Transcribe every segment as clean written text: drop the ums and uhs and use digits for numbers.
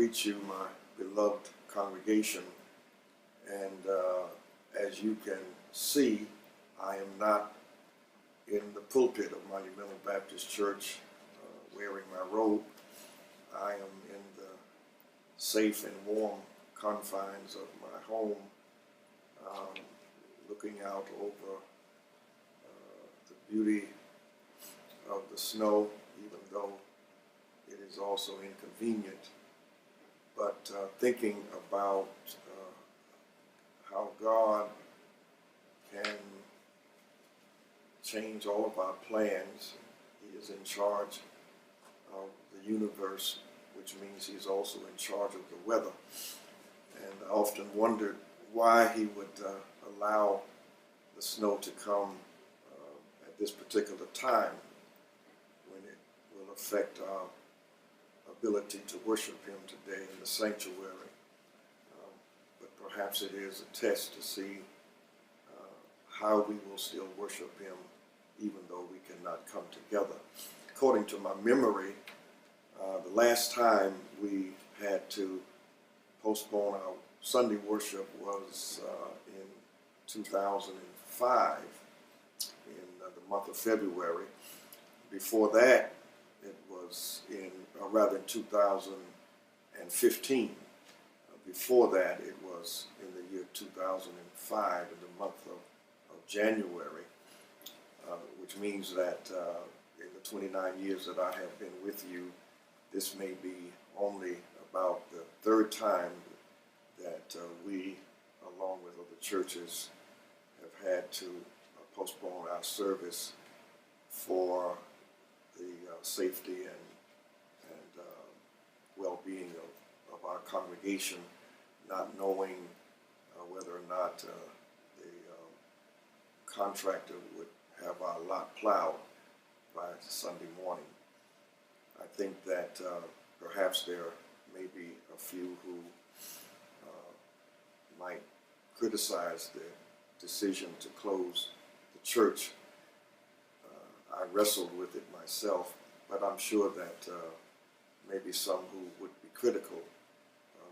greet you, my beloved congregation. And as you can see, I am not in the pulpit of Monumental Baptist Church wearing my robe. I am in the safe and warm confines of my home, looking out over the beauty of the snow, even though it is also inconvenient. But thinking about how God can change all of our plans. He is in charge of the universe, which means He's also in charge of the weather. And I often wondered why He would allow the snow to come at this particular time when it will affect our ability to worship Him today in the sanctuary. But perhaps it is a test to see how we will still worship Him even though we cannot come together. According to my memory, the last time we had to postpone our Sunday worship was in 2005, in the month of February. Before that, it was in 2015. Before that, it was in the year 2005, in the month of January, which means that in the 29 years that I have been with you, this may be only about the third time that we, along with other churches, have had to postpone our service for the safety and well-being of our congregation, not knowing whether or not the contractor would have our lot plowed by Sunday morning. I think that perhaps there may be a few who might criticize the decision to close the church. I wrestled with it myself, but I'm sure that maybe some who would be critical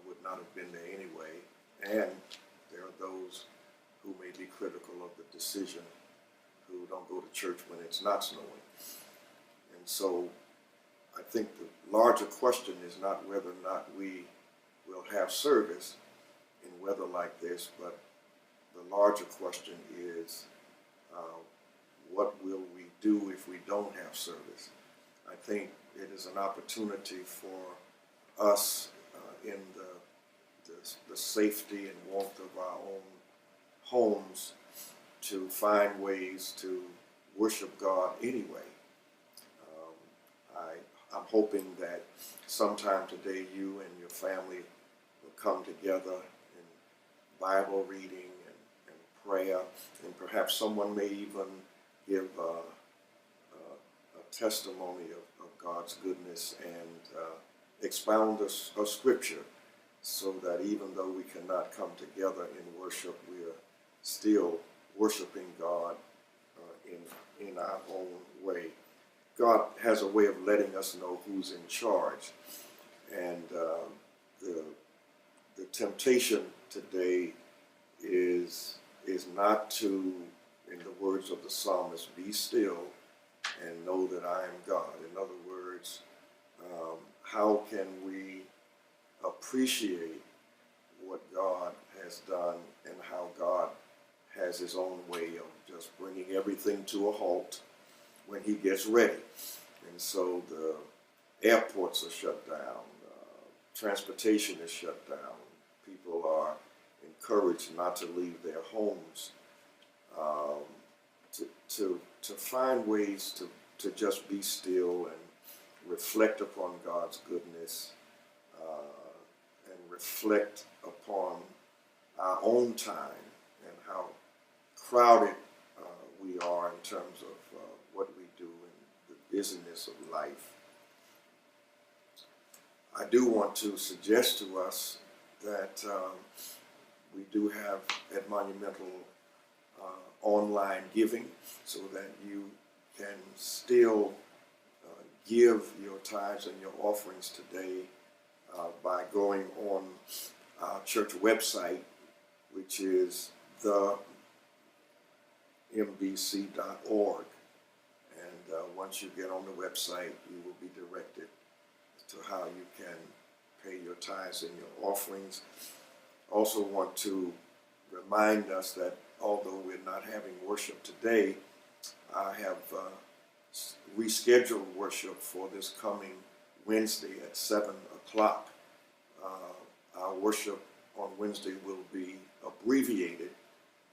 would not have been there anyway, and there are those who may be critical of the decision who don't go to church when it's not snowing. And so I think the larger question is not whether or not we will have service in weather like this, but the larger question is what will we do if we don't have service? I think it is an opportunity for us in the safety and warmth of our own homes to find ways to worship God anyway. I'm hoping that sometime today you and your family will come together in Bible reading and prayer, and perhaps someone may even give a testimony of God's goodness and expound a scripture, so that even though we cannot come together in worship, we are still worshiping God in our own way. God has a way of letting us know who's in charge, and the temptation today is not to, in the words of the psalmist, be still and know that I am God. In other words, how can we appreciate what God has done and how God has His own way of just bringing everything to a halt when He gets ready. And so the airports are shut down, transportation is shut down, people are encouraged not to leave their homes, to find ways to just be still and reflect upon God's goodness, and reflect upon our own time and how crowded we are in terms of what we do in the busyness of life. I do want to suggest to us that we do have at Monumental online giving, so that you can still give your tithes and your offerings today by going on our church website, which is thembc.org. And once you get on the website, you will be directed to how you can pay your tithes and your offerings. Also want to remind us that although we're not having worship today, I have rescheduled worship for this coming Wednesday at 7 o'clock. Our worship on Wednesday will be abbreviated,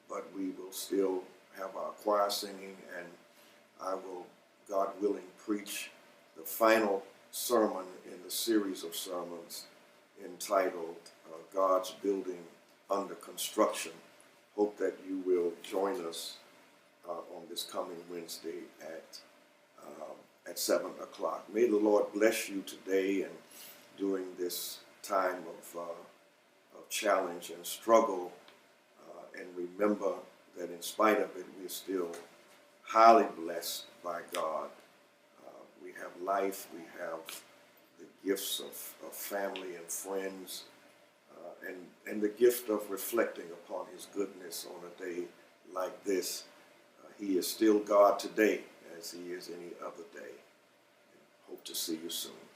but we will still have our choir singing, and I will, God willing, preach the final sermon in the series of sermons entitled God's Building Under Construction. Hope that you will join us on this coming Wednesday at 7 o'clock. May the Lord bless you today and during this time of challenge and struggle. And remember that in spite of it, we're still highly blessed by God. We have life, we have the gifts of family and friends, and the gift of reflecting upon his goodness on a day like this. He is still God today as he is any other day. Hope to see you soon.